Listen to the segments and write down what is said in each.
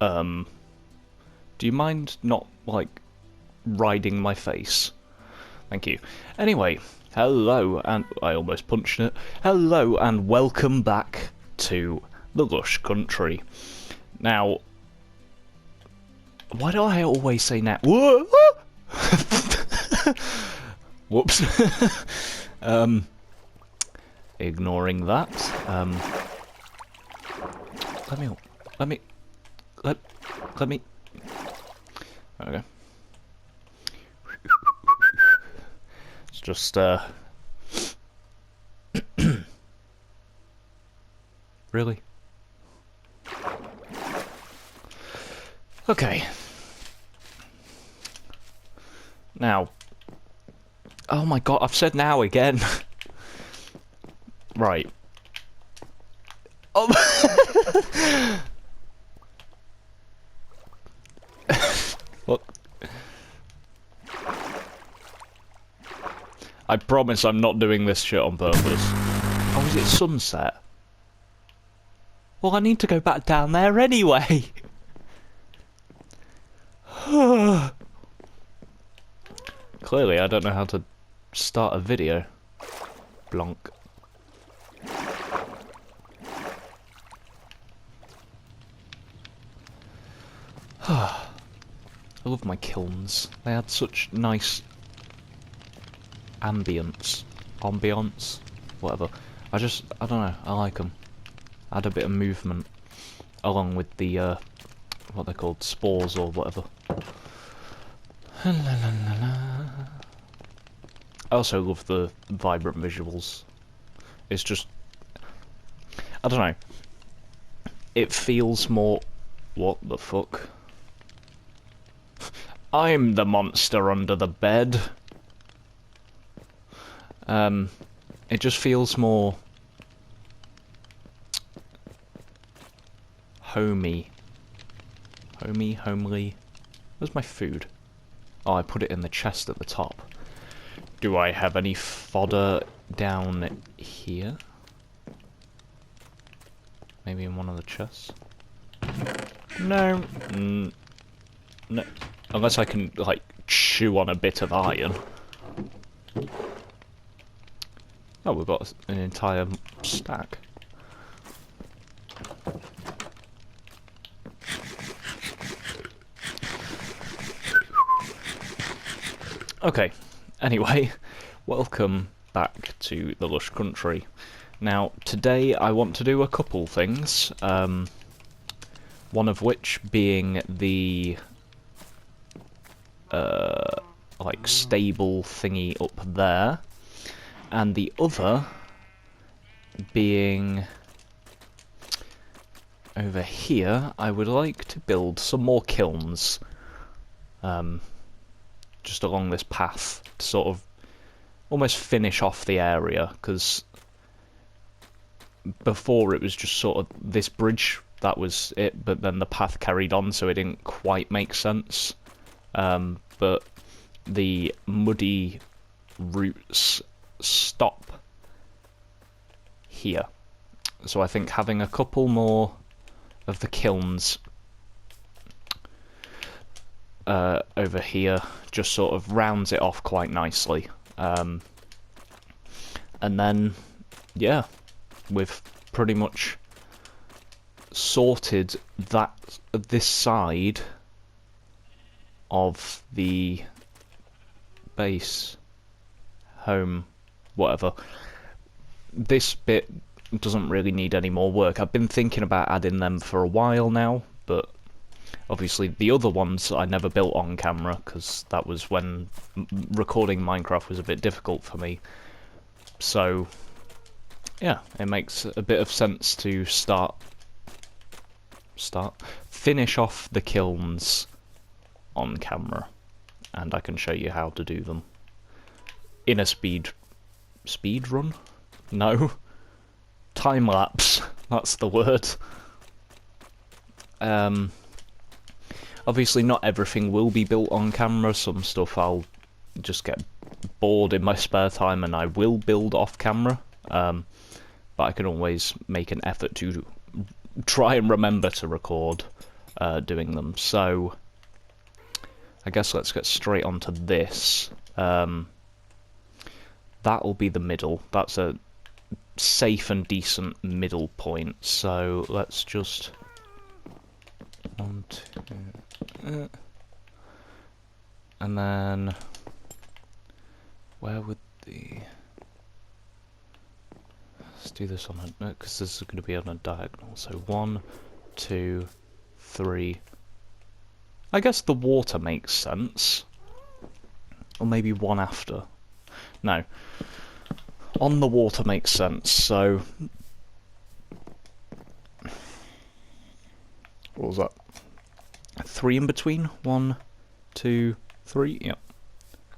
Do you mind not, like, riding my face? Thank you. Anyway, hello, and I almost punched it. Hello, and welcome back to the Lush country. Now, why do I always say now? Whoops. Ignoring that. Let me. Okay. It's just, really? Okay. Now. Oh my god, I've said now again. Right. Oh. Look. I promise I'm not doing this shit on purpose. Oh, is it sunset? Well, I need to go back down there anyway. Clearly, I don't know how to start a video. Blonk. I love my kilns. They had such nice ambience, whatever. I don't know, I like them. Add a bit of movement along with the, what they're called, spores or whatever. I also love the vibrant visuals. It's just, I don't know. It feels more, what the fuck? I'm the monster under the bed. It just feels more homely. Where's my food? Oh, I put it in the chest at the top. Do I have any fodder down here? Maybe in one of the chests? No. No. Unless I can, like, chew on a bit of iron. Oh, we've got an entire stack. Okay, anyway, welcome back to the Lush country. Now, today I want to do a couple things, one of which being the, like, stable thingy up there, and the other being over here. I would like to build some more kilns, just along this path to sort of almost finish off the area, because before it was just sort of this bridge, that was it, but then the path carried on, so it didn't quite make sense. But the muddy roots stop here, so I think having a couple more of the kilns over here just sort of rounds it off quite nicely, and then yeah, we've pretty much sorted this side of the base, home, whatever. This bit doesn't really need any more work. I've been thinking about adding them for a while now, but obviously the other ones I never built on camera, because that was when recording Minecraft was a bit difficult for me. So yeah, it makes a bit of sense to finish off the kilns on camera, and I can show you how to do them in a speed run? No, time lapse. That's the word. Obviously, not everything will be built on camera. Some stuff I'll just get bored in my spare time, and I will build off camera. But I can always make an effort to try and remember to record doing them. So I guess let's get straight onto this. That'll be the middle. That's a safe and decent middle point. So let's just 1, 2, and then where would the... Let's do this on a... because this is going to be on a diagonal. So 1, 2, 3. I guess the water makes sense. Or maybe one after. No. On the water makes sense, so... What was that? 3 in between? 1, 2, 3? Yep.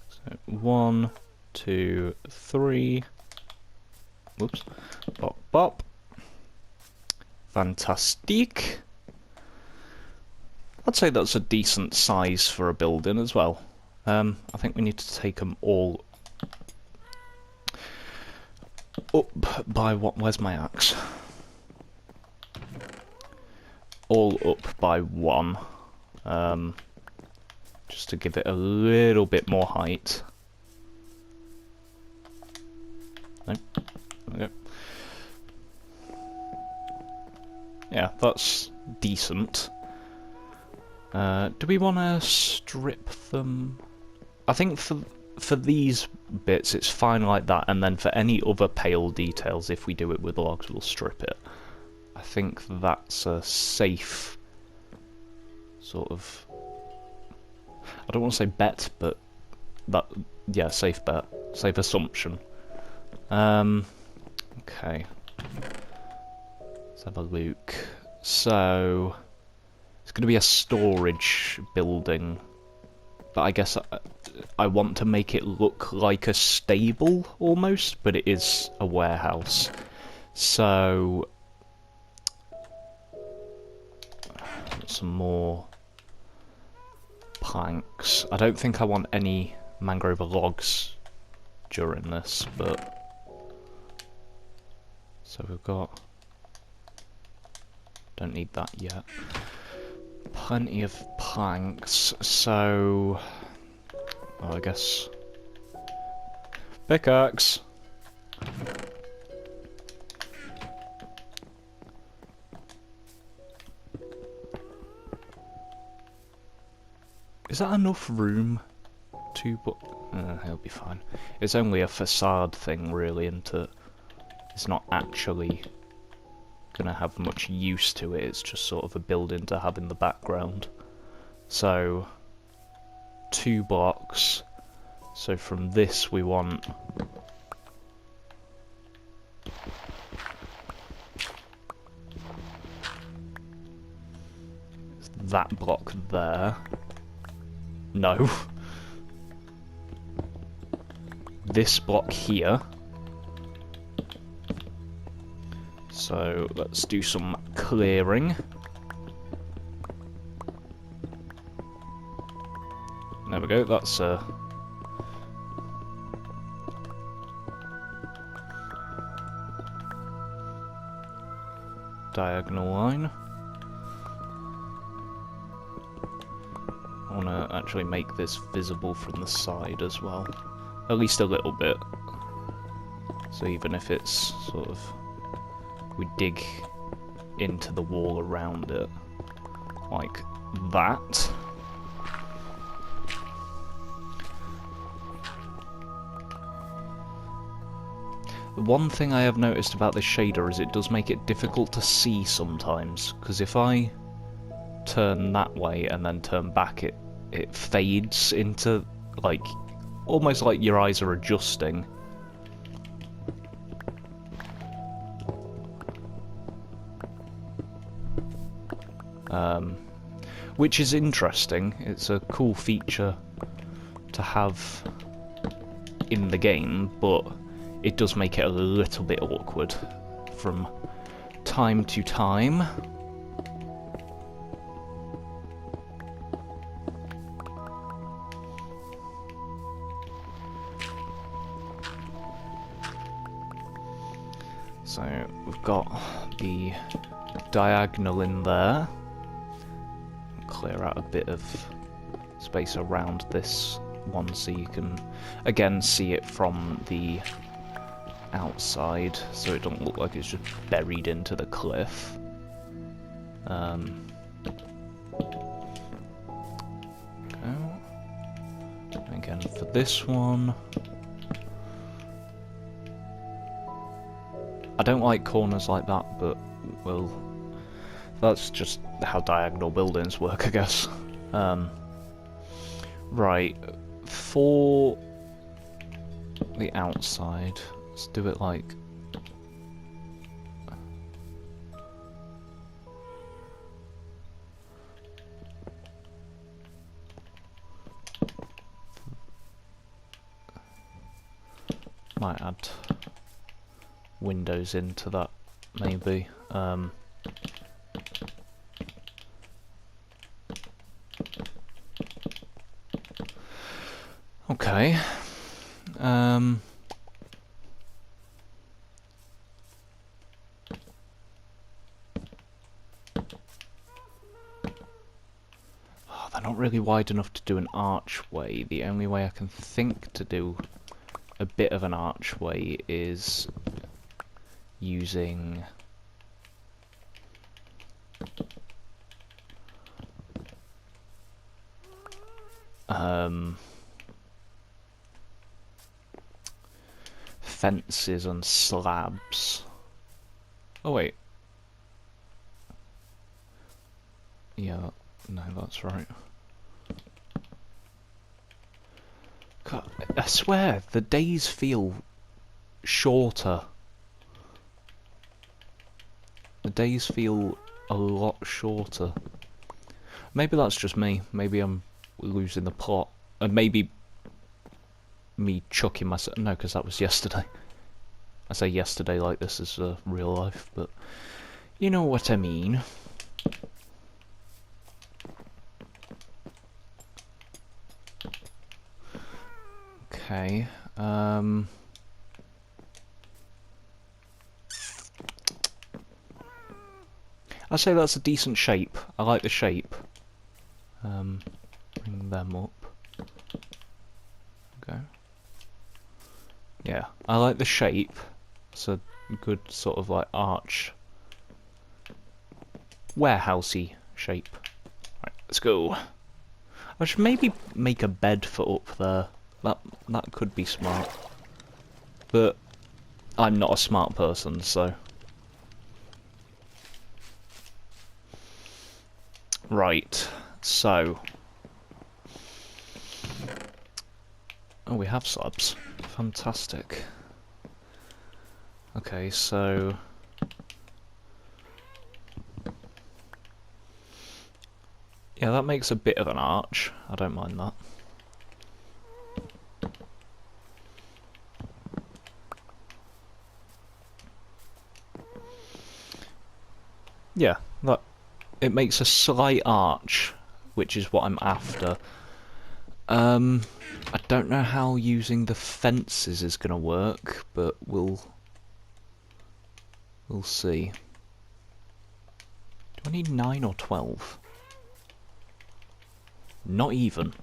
So 1, 2, 3. Whoops. Bop, bop. Fantastic. I'd say that's a decent size for a building as well. I think we need to take them all up by what? Where's my axe? All up by 1. Just to give it a little bit more height. No? Okay. Yeah, that's decent. Do we want to strip them? I think for these bits it's fine like that, and then for any other pale details, if we do it with logs, we'll strip it. I think that's a safe sort of... I don't want to say bet, but that... yeah, safe bet. Safe assumption. Okay. Let's have a look. So... it's going to be a storage building, but I guess I want to make it look like a stable almost, but it is a warehouse. So some more planks. I don't think I want any mangrove logs during this, but so we've got... don't need that yet. Plenty of planks, so... well, I guess... pickaxe! Is that enough room to... but it'll be fine. It's only a facade thing, really, and it's not actually gonna have much use to it. It's just sort of a building to have in the background. So 2 blocks. So from this we want that block there. No. This block here. So let's do some clearing. There we go, that's a... diagonal line. I want to actually make this visible from the side as well. At least a little bit. So even if it's sort of... we dig into the wall around it, like that. The one thing I have noticed about this shader is it does make it difficult to see sometimes, because if I turn that way and then turn back, it fades into, like, almost like your eyes are adjusting. Which is interesting. It's a cool feature to have in the game, but it does make it a little bit awkward from time to time. So we've got the diagonal in there. clear out a bit of space around this one so you can, again, see it from the outside, so it doesn't look like it's just buried into the cliff. Again, for this one, I don't like corners like that, but that's just how diagonal buildings work, I guess. Right, for the outside, let's do it like... Might add windows into that, maybe. Okay. They're not really wide enough to do an archway. The only way I can think to do a bit of an archway is using fences and slabs. Oh wait. Yeah, no, that's right. God, I swear, the days feel shorter. The days feel a lot shorter. Maybe that's just me. Maybe I'm losing the plot. And maybe me chucking myself... No, because that was yesterday. I say yesterday like this is real life, but you know what I mean. Okay, I'd say that's a decent shape. I like the shape. Bring them up. Okay. Yeah, I like the shape. It's a good sort of like arch, warehousey shape. Right, let's go. I should maybe make a bed for up there. That could be smart, but I'm not a smart person, so. Right, so. Oh, we have slabs. Fantastic. Okay, so. Yeah, that makes a bit of an arch. I don't mind that. Yeah, it makes a slight arch, which is what I'm after. I don't know how using the fences is gonna work, but we'll see. Do I need 9 or 12? Not even.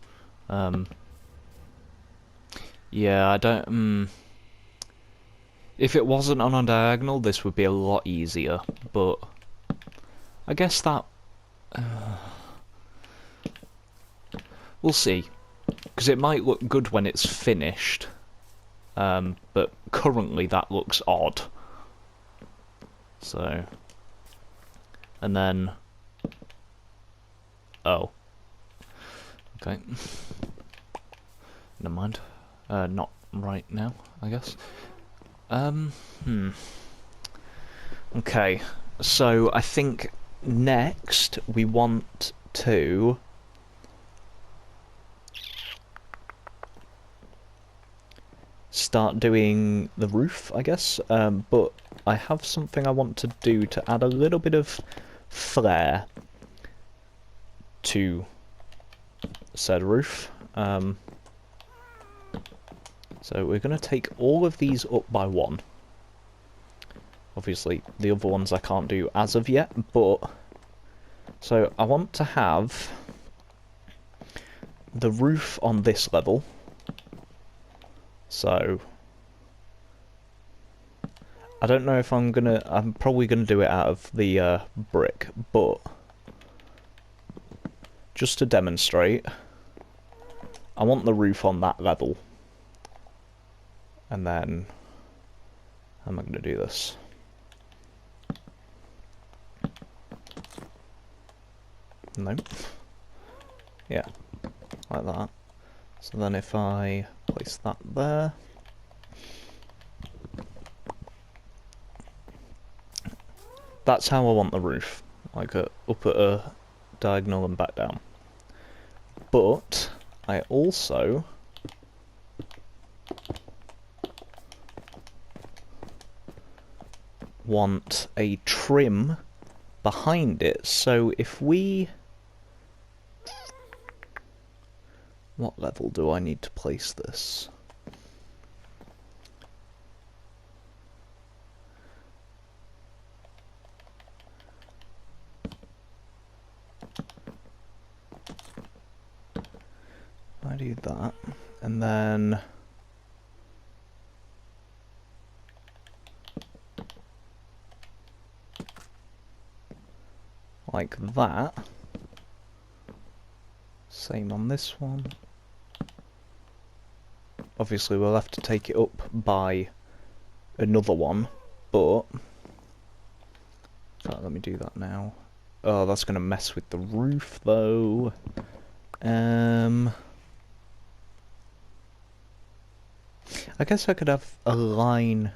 Yeah, I don't. If it wasn't on a diagonal, this would be a lot easier, but. I guess that... we'll see. Because it might look good when it's finished. But currently that looks odd. So... And then... Oh. Okay. Never mind. Not right now, I guess. Okay. So, I think... Next, we want to start doing the roof, I guess, but I have something I want to do to add a little bit of flair to said roof. So we're going to take all of these up by one. Obviously, the other ones I can't do as of yet, but... So, I want to have the roof on this level. So I don't know if I'm probably gonna do it out of the brick, but just to demonstrate, I want the roof on that level. And then, how am I gonna do this? Nope. Yeah, like that. So then if I place that there, that's how I want the roof, like up at a diagonal and back down. But I also want a trim behind it, so if we... What level do I need to place this? I do that, and then like that. Same on this one. Obviously we'll have to take it up by another one, but in fact, let me do that now. Oh, that's gonna mess with the roof though. I guess I could have a line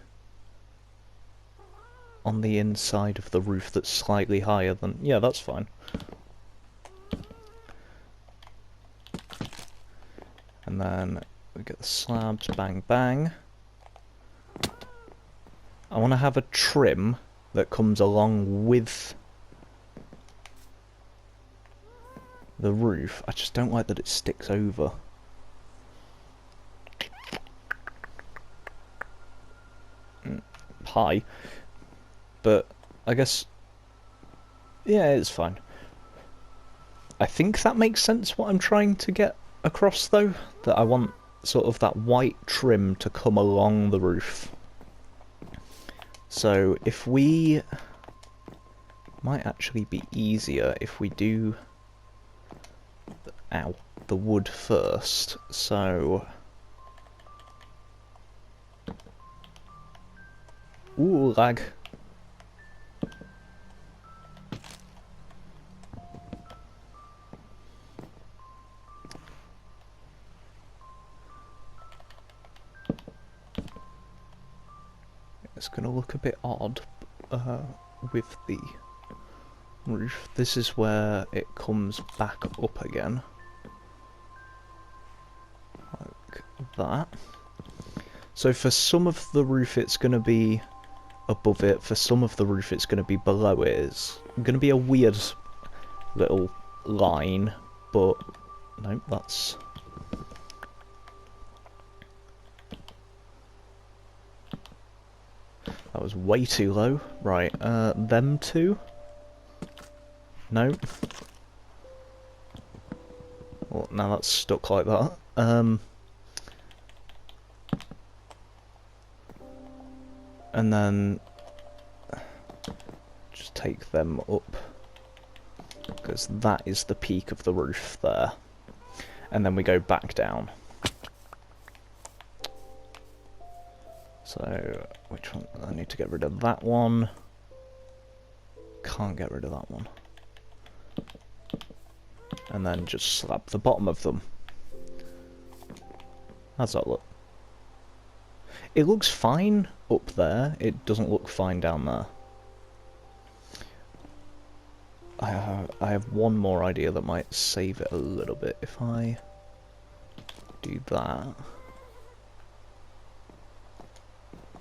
on the inside of the roof that's slightly higher than... Yeah, that's fine. And then we get the slabs, bang bang. I want to have a trim that comes along with the roof. I just don't like that it sticks over. High. But I guess, yeah, it's fine. I think that makes sense what I'm trying to get across though, that I want sort of that white trim to come along the roof. So if we... Might actually be easier if we do... Ow. The wood first, so... Ooh, lag. It's gonna look a bit odd with the roof. This is where it comes back up again. Like that. So for some of the roof it's gonna be above it, for some of the roof it's gonna be below it. It's gonna be a weird little line, but no, that's... That was way too low. Right, them two? No. Well, now that's stuck like that. And then just take them up, because that is the peak of the roof there. And then we go back down. So, which one? I need to get rid of that one. Can't get rid of that one. And then just slap the bottom of them. How's that look? It looks fine up there, it doesn't look fine down there. I have one more idea that might save it a little bit. If I do that...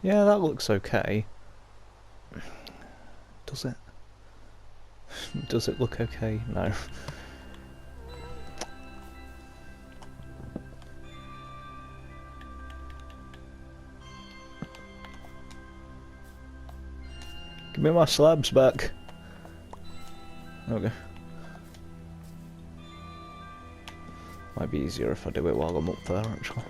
Yeah, that looks okay. Does it? Does it look okay? No. Give me my slabs back. Okay. Might be easier if I do it while I'm up there, actually.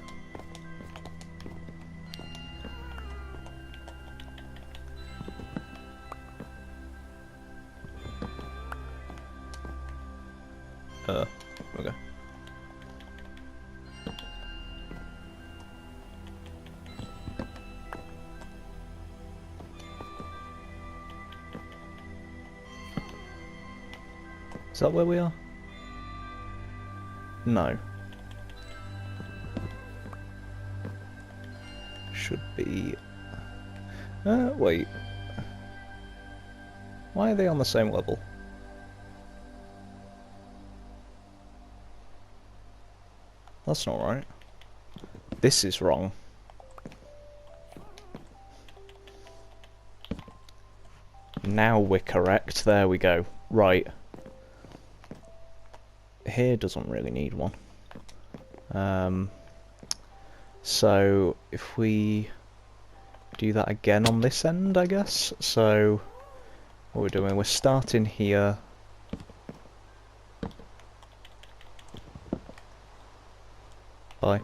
Okay. Is that where we are? No. Should be... wait. Why are they on the same level? That's not right. This is wrong. Now we're correct. There we go. Right. Here doesn't really need one. So if we do that again on this end, I guess. So what we're doing, we're starting here. Bye.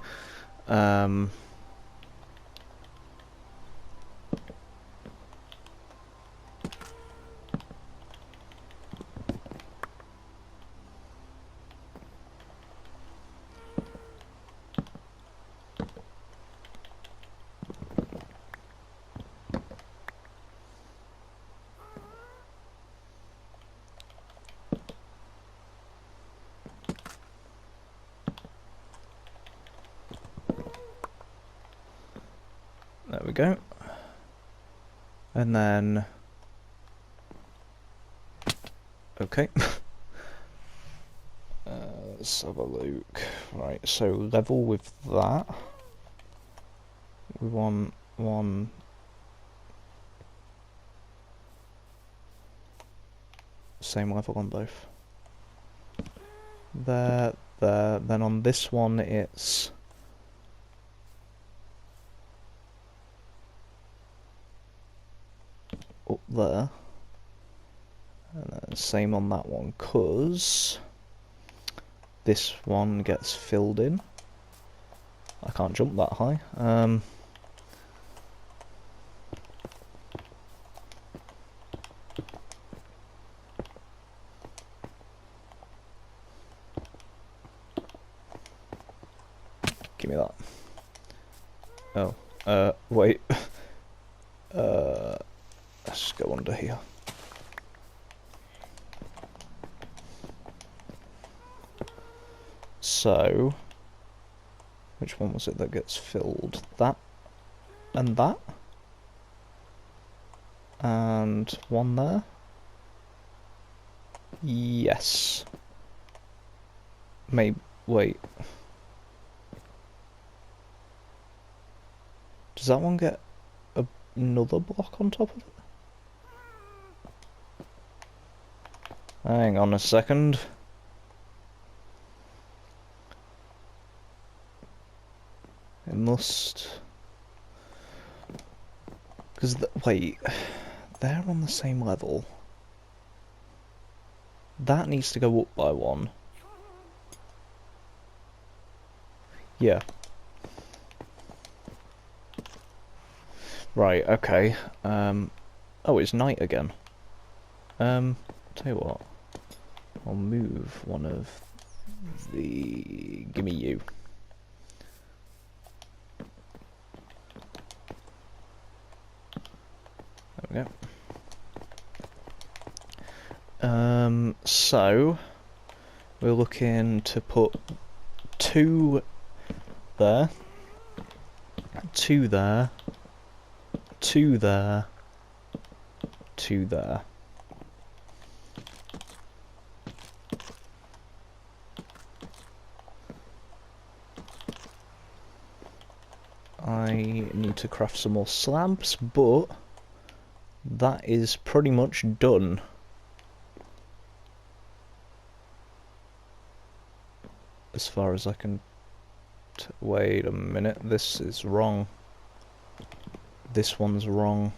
There we go. And then... okay. Let's have a look. Right, so level with that. We want one... same level on both. There, there. Then on this one it's... up there. And then same on that one, cause this one gets filled in. I can't jump that high. Give me that. Oh, wait. Let's go under here. So, which one was it that gets filled? That and that? And one there? Yes. Maybe, wait. Does that one get another block on top of it? Hang on a second. It must... because, wait, they're on the same level. That needs to go up by one. Yeah. Right, okay. Oh, it's night again. Tell you what. I'll move one of the... gimme you. There we go. So we're looking to put 2 there, 2 there, 2 there, 2 there. I need to craft some more slabs, but that is pretty much done. As far as I can... wait a minute, this is wrong. This one's wrong.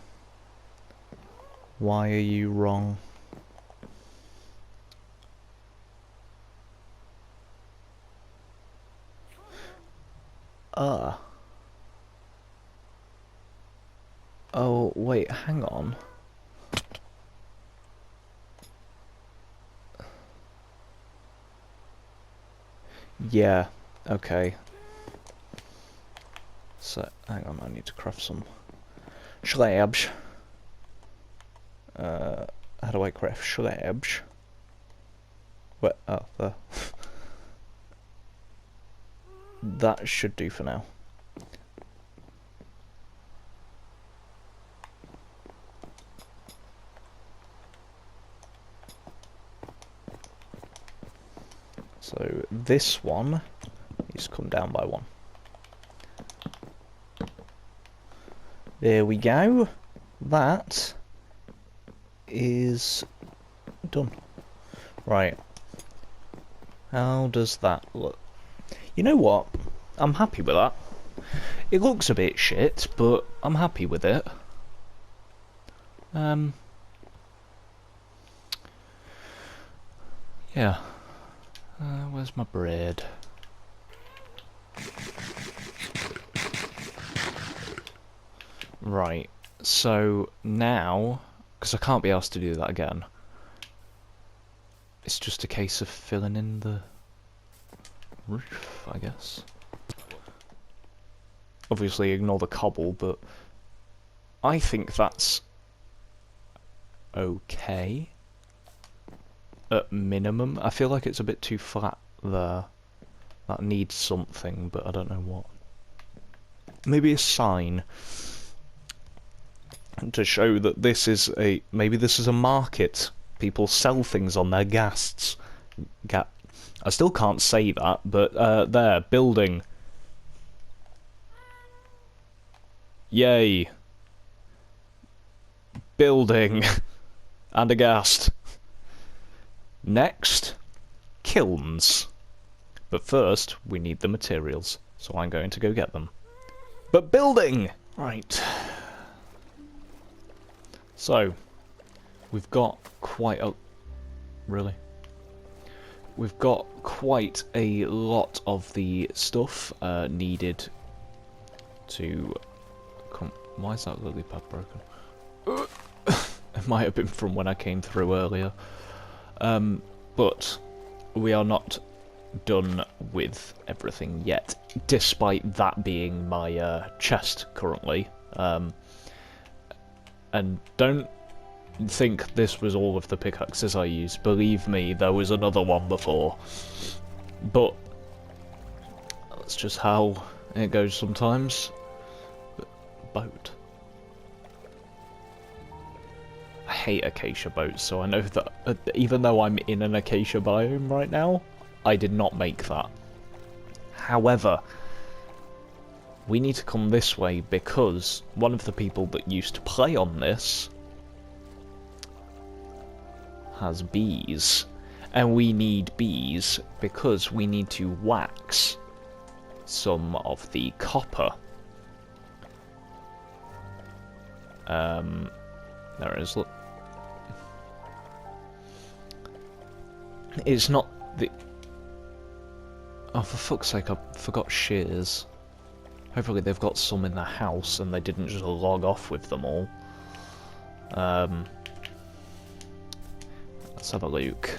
Why are you wrong? Oh, wait, hang on. Yeah, okay. So, hang on, I need to craft some slabs. How do I craft slabs? What? Oh, there. That should do for now. So this one needs to come down by one. There we go. That is done. Right. How does that look? You know what? I'm happy with that. It looks a bit shit, but I'm happy with it. Yeah. Where's my bread? Right. So now, because I can't be asked to do that again, it's just a case of filling in the roof, I guess. Obviously ignore the cobble, but I think that's okay. At minimum. I feel like it's a bit too flat there. That needs something, but I don't know what. Maybe a sign to show that this is a... Maybe this is a market. People sell things on their ghasts. I still can't say that, but there, building. Yay. Building. And a ghast. Next, kilns. But first, we need the materials, so I'm going to go get them. But building! Right. So, we've got quite a... Really? We've got quite a lot of the stuff needed to come... Why is that lily pad broken? It might have been from when I came through earlier. But we are not done with everything yet, despite that being my chest currently. And don't think this was all of the pickaxes I used. Believe me, there was another one before. But that's just how it goes sometimes. Boat. I hate acacia boats, so I know that even though I'm in an acacia biome right now, I did not make that. However, we need to come this way because one of the people that used to play on this has bees. And we need bees because we need to wax some of the copper. There it is, look. It's not the... Oh, for fuck's sake, I forgot shears. Hopefully they've got some in the house and they didn't just log off with them all. Let's have a look.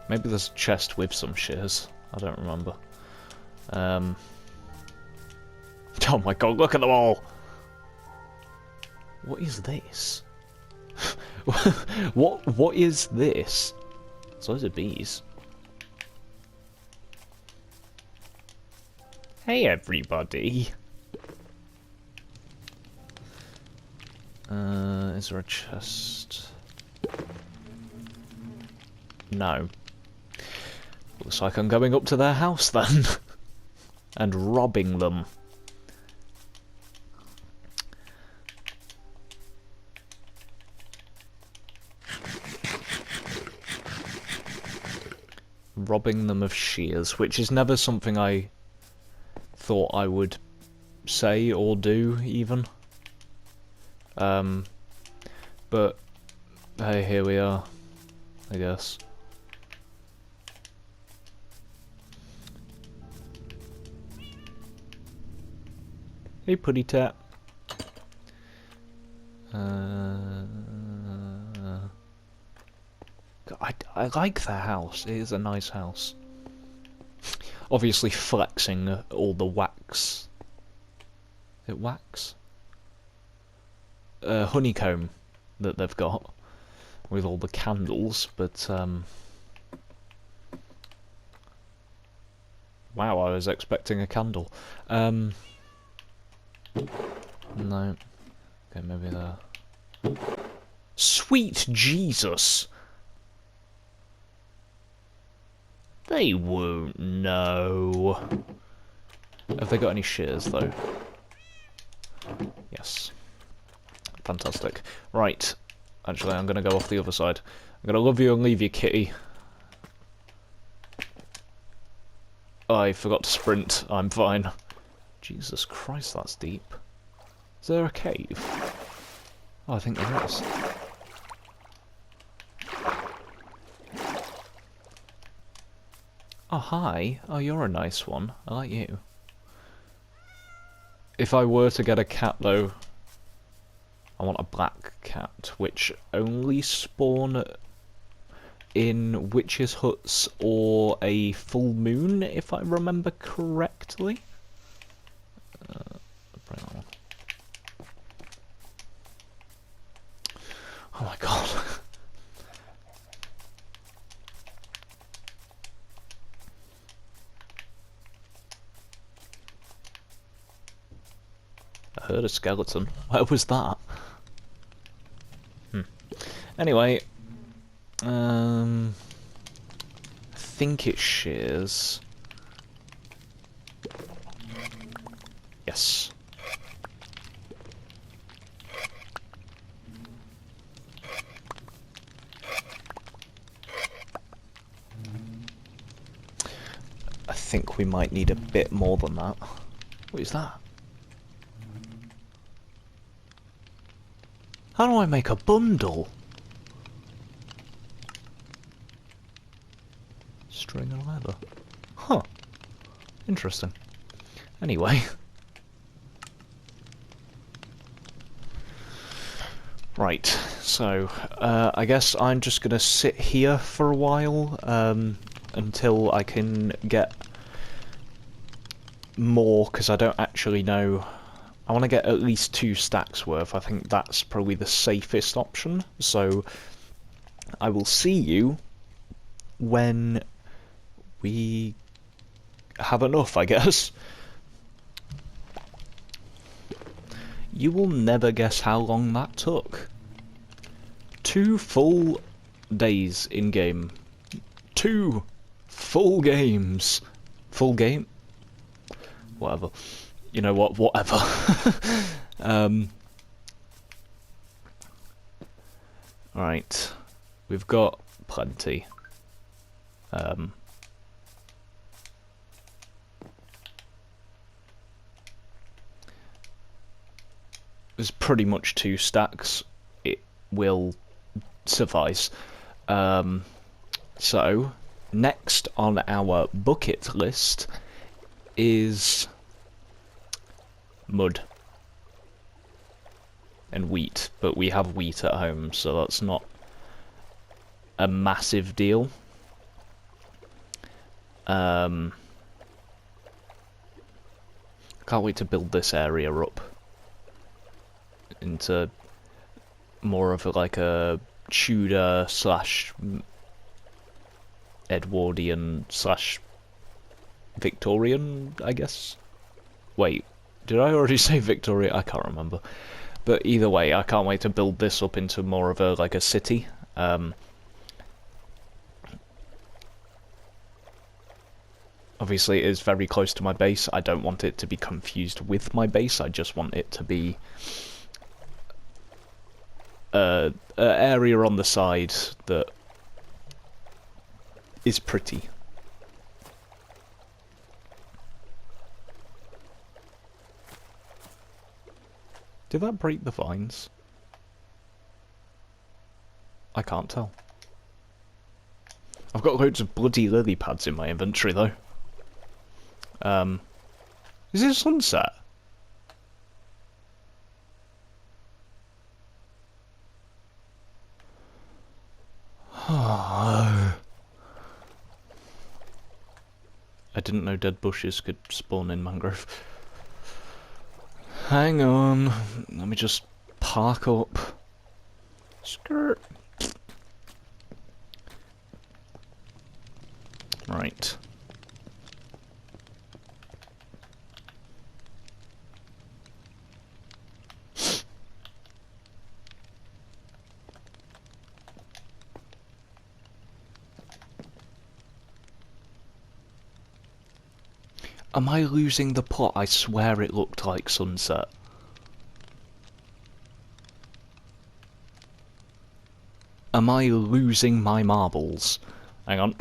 Maybe there's a chest with some shears. I don't remember. Oh my god, look at them all! What is this? What is this? So those are bees. Hey everybody. Is there a chest? No. Looks like I'm going up to their house then. And robbing them. Robbing them of shears, which is never something I thought I would say or do, even. But, hey, here we are, I guess. Hey, putty tat. I like their house. It is a nice house. Obviously flexing all the wax. Is it wax? Honeycomb that they've got with all the candles, but wow, I was expecting a candle. No. Okay, maybe there. Sweet Jesus! They won't know. Have they got any shears, though? Yes. Fantastic. Right. Actually, I'm going to go off the other side. I'm going to love you and leave you, kitty. I forgot to sprint. I'm fine. Jesus Christ, that's deep. Is there a cave? Oh, I think there is. Oh, hi. Oh, you're a nice one. I like you. If I were to get a cat, though, I want a black cat, which only spawn in witches' huts or a full moon, if I remember correctly. Bring that one. Oh my god. I heard a skeleton. Where was that? Anyway, I think it shears. Yes. I think we might need a bit more than that. What is that? How do I make a bundle? String and leather. Huh. Interesting. Anyway. Right, so, I guess I'm just gonna sit here for a while, until I can get more, because I don't actually know. I want to get at least 2 stacks worth. I think that's probably the safest option, so I will see you when we have enough, I guess. You will never guess how long that took. 2 full days in-game. 2 full games. Full game? Whatever. You know what, whatever. Right. We've got plenty. There's pretty much 2 stacks. It will suffice. So, next on our bucket list is mud and wheat, but we have wheat at home, so that's not a massive deal. Can't wait to build this area up into more of like a Tudor slash Edwardian slash Victorian, I guess. Wait, did I already say Victoria? I can't remember. But either way, I can't wait to build this up into more of a like a city. Obviously, it is very close to my base. I don't want it to be confused with my base. I just want it to be an area on the side that is pretty. Did that break the vines? I can't tell. I've got loads of bloody lily pads in my inventory though. Is it sunset? No. I didn't know dead bushes could spawn in mangrove. Hang on. Let me just park up. Skirt. Right. Am I losing the plot? I swear it looked like sunset. Am I losing my marbles? Hang on.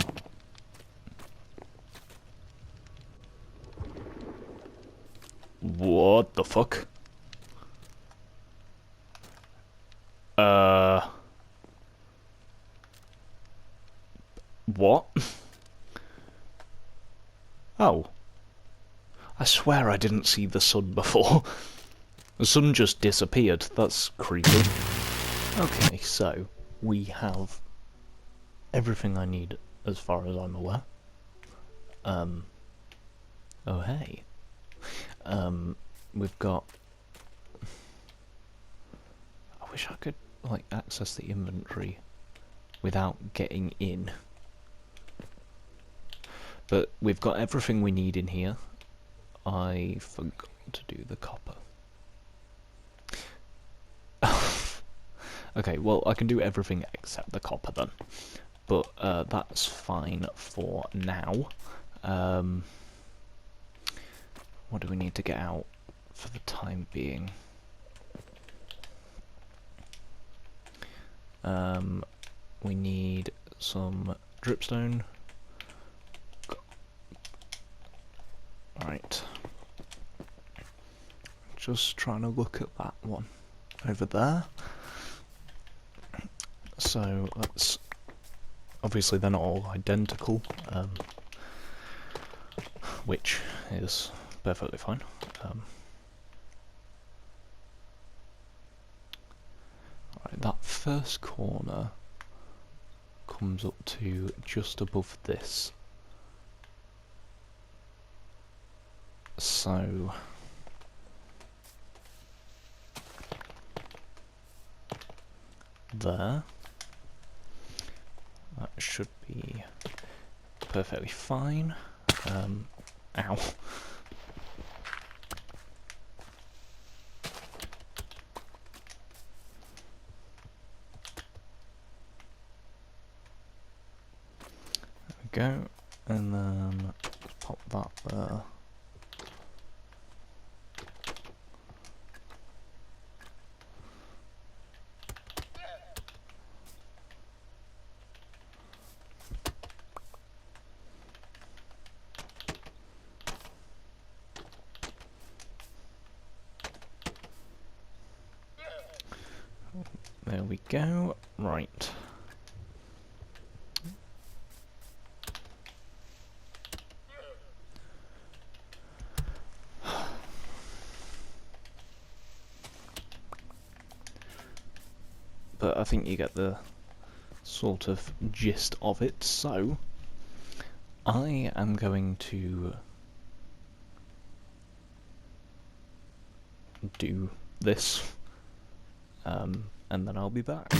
What the fuck? What? Oh. I swear I didn't see the sun before. The sun just disappeared. That's creepy. Okay, so we have everything I need as far as I'm aware. Oh hey. We've got... I wish I could, like, access the inventory without getting in. But we've got everything we need in here. I forgot to do the copper. Okay, well, I can do everything except the copper then. But that's fine for now. What do we need to get out for the time being? We need some dripstone. Right. Just trying to look at that one over there. So let's... Obviously they're not all identical, which is perfectly fine. Right, that first corner comes up to just above this. So... there. That should be perfectly fine. Ow. There we go. And then pop that there. There we go. Right. But I think you get the sort of gist of it, so I am going to do this, and then I'll be back.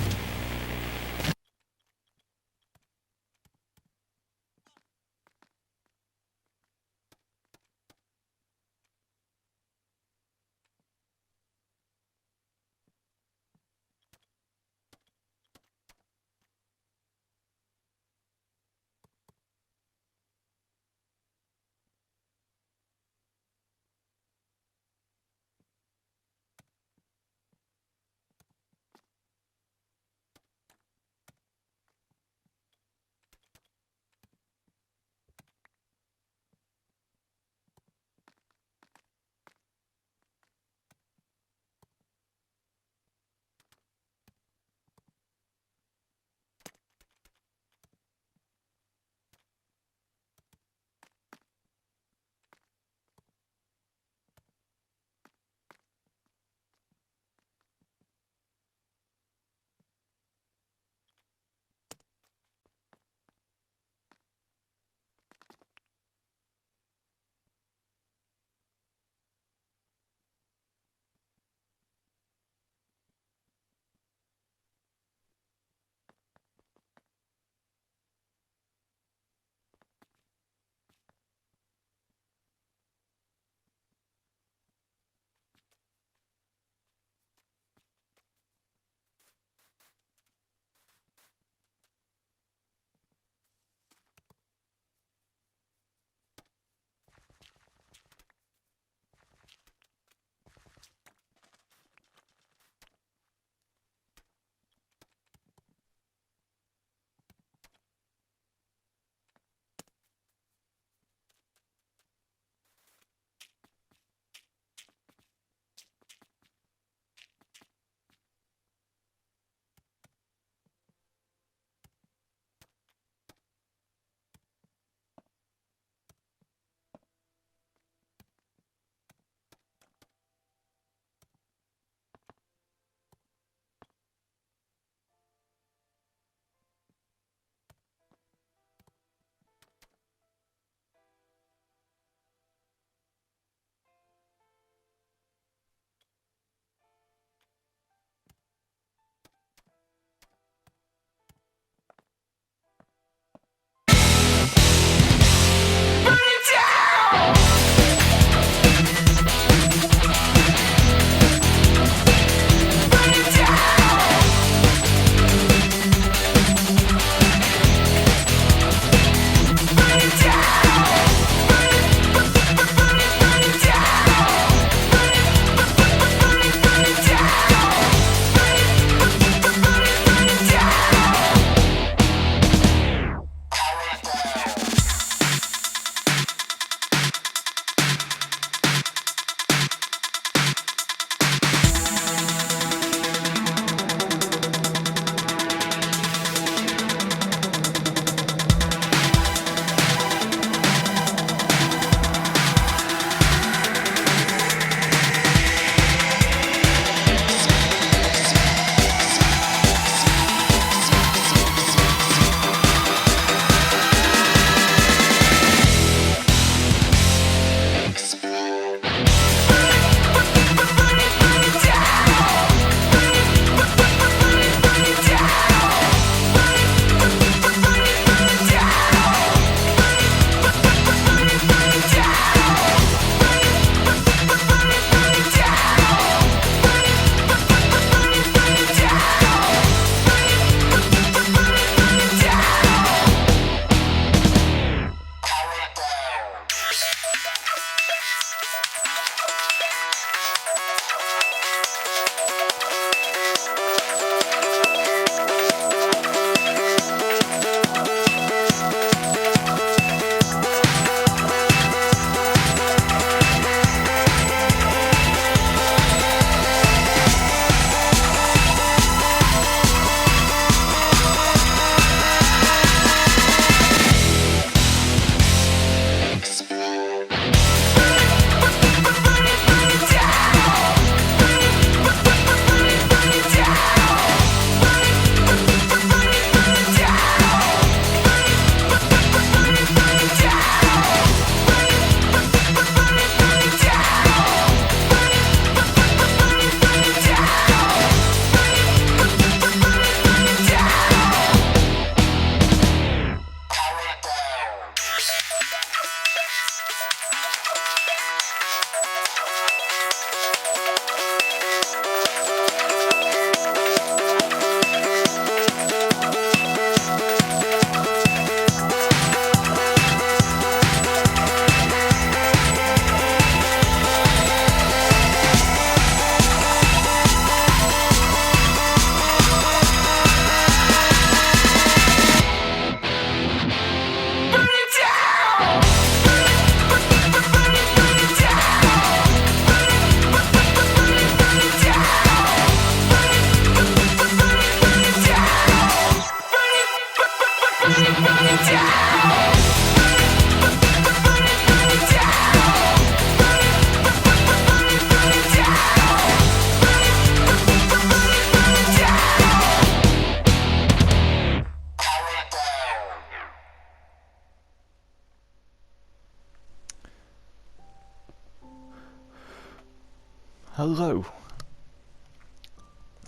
Hello,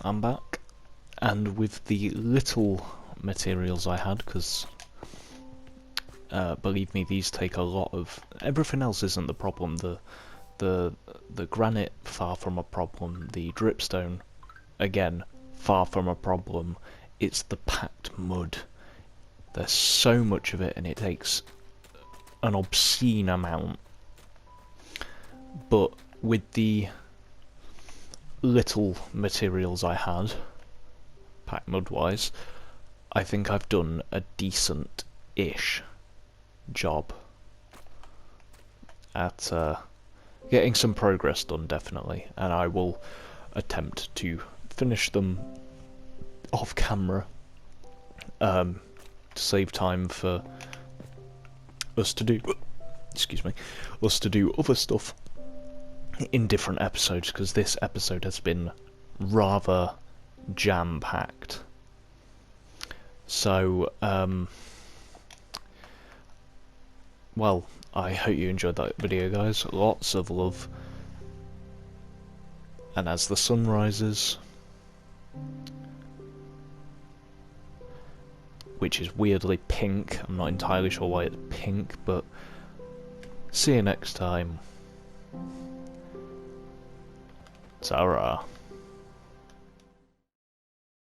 I'm back, and with the little materials I had, because believe me, these take a lot of. Everything else isn't the problem. The granite, far from a problem. The dripstone, again, far from a problem. It's the packed mud. There's so much of it, and it takes an obscene amount. But with the little materials I had, packed mud-wise, I think I've done a decent-ish job at getting some progress done, definitely, and I will attempt to finish them off camera to save time for us to do us to do other stuff in different episodes, because this episode has been rather jam-packed. So, well, I hope you enjoyed that video, guys. Lots of love. And as the sun rises, which is weirdly pink, I'm not entirely sure why it's pink, but see you next time. Ta-ra.